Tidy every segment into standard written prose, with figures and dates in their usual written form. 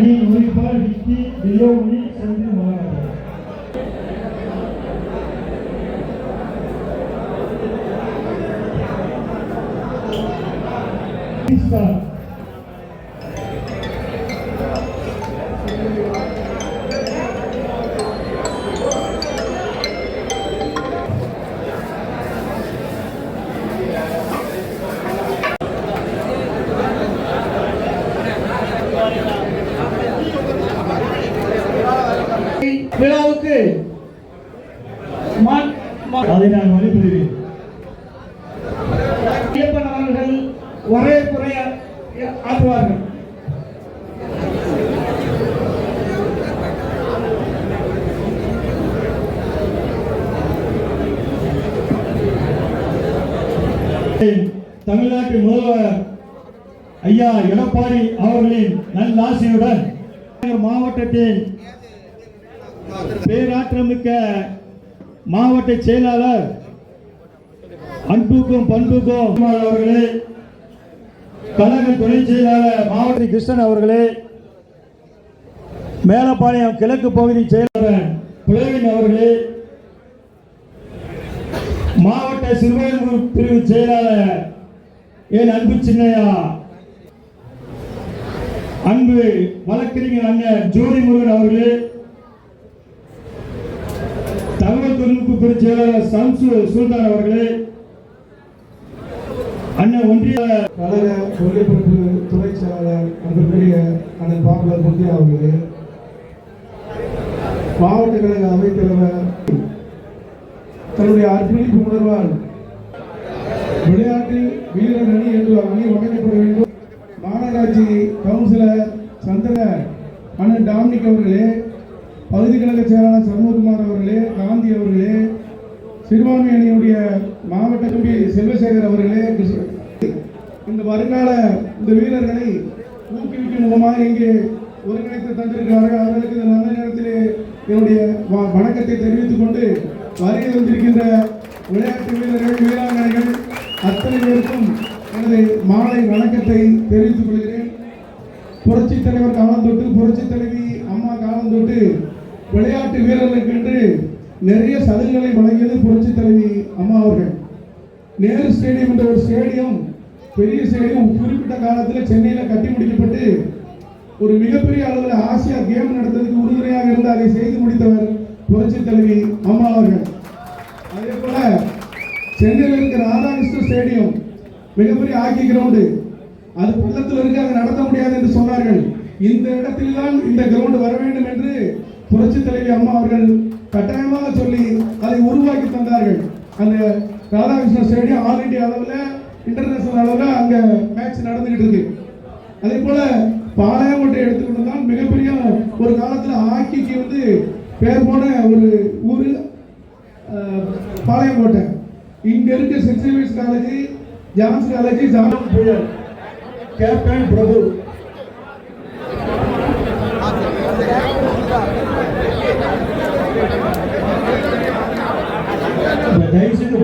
அணியின் உறுப்பினர் விக்கி தியோமணி சென்று மாறார்கள். விழாவுக்கு அதை நான் மதிப்பிடுகிறேன். அவர்கள் வரவேற்புரை ஆற்றுவார்கள். தமிழ்நாட்டு முதல்வர் ஐயா எடப்பாடி அவர்களின் நல்லாசியுடன் மாவட்டத்தின் பேராற்றமிக்க மாவட்ட செயலாளர் அன்புக்கும் பண்புக்கும் அவர்களே, கழக துணை செயலாளர் மாவட்ட கிருஷ்ணன் அவர்களே, மேலப்பாளையம் கிழக்கு பகுதி செயலாளர் புலவின் அவர்களே, மாவட்ட சிறுபான்மை பிரிவு செயலாளர் என் அன்பு சின்னையா, அன்பு வழக்கறிஞர் அண்ணன் ஜோதி முருகன் அவர்களே, தகவல் தொழில்நுட்ப பிரிவு செயலாளர் சம்சு சுல்தான் அவர்களே, அண்ணன் ஒன்றிய கழக ஒருங்கிணைப்பு துணை செயலாளர் அன்புக்குரிய அண்ணன் பாபுலர் முத்தியா அவர்களே, மாவட்ட கழக அவைத்தலைவர் தன்னுடைய அர்ப்பணிப்பு உணர்வால் விளையாட்டு வீரர் அணி என்று அணி அமைக்கப்பட வேண்டும். மாநகராட்சி கவுன்சிலர் சந்திர அண்ணன் டாமினிக் அவர்களே, பகுதி கழக செயலாளர் சண்முககுமார் அவர்களே, காந்தி அவர்களே, சிறுபான்மை அணியுடைய மாவட்ட தம்பி செல்வசேகர் அவர்களே, இந்த வருங்கால இந்த வீரர்களை ஊக்குவிக்கும் முகமாக இங்கே ஒருங்கிணைத்து தந்திருக்கிறார்கள். அவர்களுக்கு இந்த நல்ல நேரத்திலே என்னுடைய வணக்கத்தை தெரிவித்துக் கொண்டு வருகை வந்திருக்கின்ற விளையாட்டு வீரர்கள் வீராங்கனைகள் அத்தனை பேருக்கும் எனது மாலை வணக்கத்தை தெரிவித்துக் கொள்கிறேன். புரட்சி தலைவர் காலம் தொட்டு புரட்சி தலைவி அம்மா காலம் தொட்டு விளையாட்டு வீரர்களுக்கு என்று நிறைய சலுகைகளை வழங்கியது புரட்சி தலைவி அம்மா அவர்கள். நேரு ஸ்டேடியம் என்ற ஒரு ஸ்டேடியம், பெரிய ஸ்டேடியம் குறிப்பிட்ட காலத்தில் சென்னையில் கட்டி முடிக்கப்பட்டு ஒரு மிகப்பெரிய அளவில் ஆசியா கேம் நடத்துவதற்கு உறுதுணையாக இருந்து அதை செய்து முடித்தவர் புரட்சி தலைவி அம்மா அவர்கள். அதே போல சென்னையில் இருக்கிற ராதாகிருஷ்ண ஸ்டேடியம் மிகப்பெரிய ஹாக்கி கிரவுண்டு, அது பள்ளத்தில் இருக்கு, அங்கே நடத்த முடியாது என்று சொன்னார்கள். இந்த இடத்தில் தான் இந்த கிரவுண்டு வர வேண்டும் என்று புரட்சி தலைவி அம்மா அவர்கள் கட்டாயமாக சொல்லி அதை உருவாக்கி தந்தார்கள். அந்த ராதாகிருஷ்ண ஸ்டேடியம் ஆல் இண்டியா அளவில் இன்டர்நேஷனல் அளவில் அங்கே மேட்ச் நடந்துகிட்டு இருக்கு. அதே போல பாளையங்கோட்டை எடுத்துக்கொண்டால் மிகப்பெரிய ஒரு காலத்தில் ஹாக்கிக்கு வந்து பேர் போன ஒரு ஊர் பாளையங்கோட்டை. இங்க இருக்க saint Xavier's college, John's college, ஜானம் புயல், கேப்டன் பிரபு, தயவுசெய்து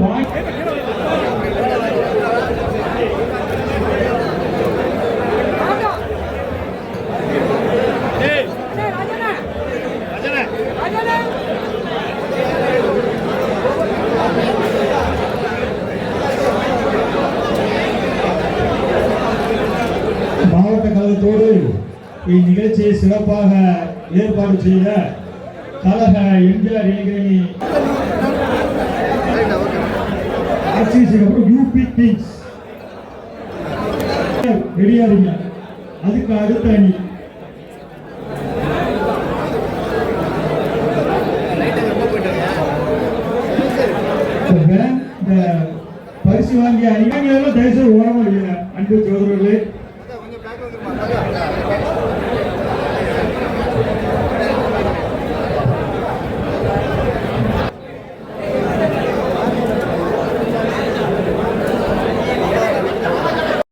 மாவட்ட கழகத்தோடு இந்நிகழ்ச்சியை சிறப்பாக ஏற்பாடு செய்த கழக எம்ஜிஆர் இளைஞரணி யூபி கிங்ஸ் ரெடியாருங்க. அதுக்கு அடுத்த அணி இந்த பரிசு வாங்கிய அணிகள் தயவுசெய்து ஓரமாக அன்பு சோதரர்களே,